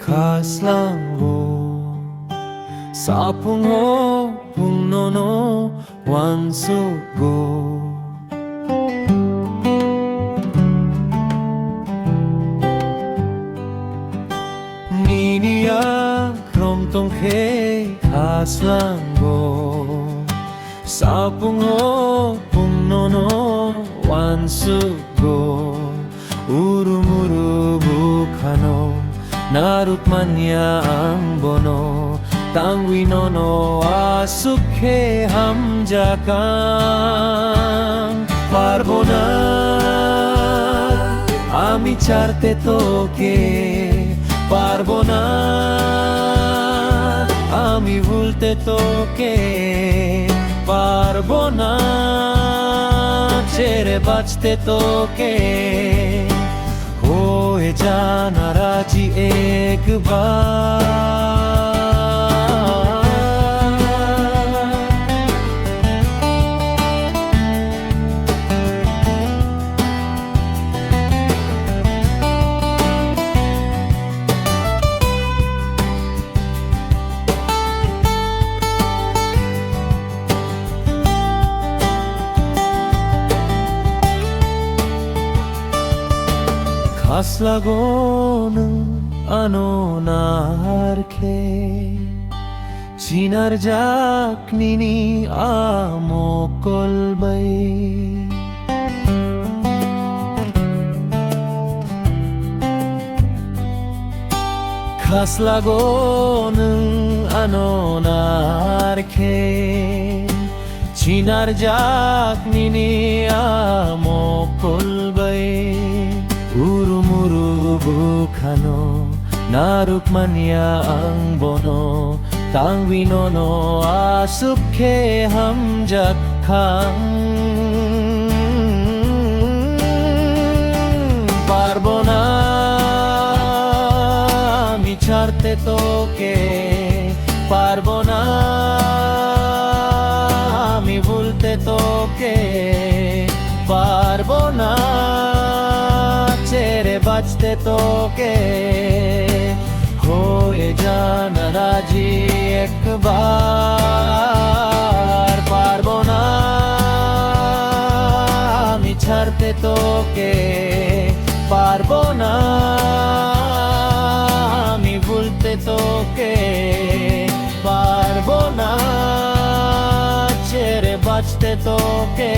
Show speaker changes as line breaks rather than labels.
khas lang wo sa pung ho pung no no wan su go ni niya krom tong ke khas lang wo sa pung ho pung no no wan su go urumuru bukhano narut manya ang bono tangwi nono asukhe hamjakang parbo na ami charte toke parbo na ami bhulte toke parbo na ছেড়ে বাঁচতে তোকে হয়ে জানা রাজি একবার khas lago'nung ano narke chinar jaknini amo kolbai khas lago'nung ano narke chinar jaknini amo kolbai urumuru bukhano narukmanya ang bono tangwi nono asukhe hamjakhang parbo na ami charte toke parbo na ami bhulte toke parbo na ছেড়ে বাঁচতে তোকে হয়ে জানা রাজি একবার পারবো না আমি ছাড়তে তোকে পারবো না আমি ভুলতে তোকে পারবো না ছেড়ে বাঁচতে তোকে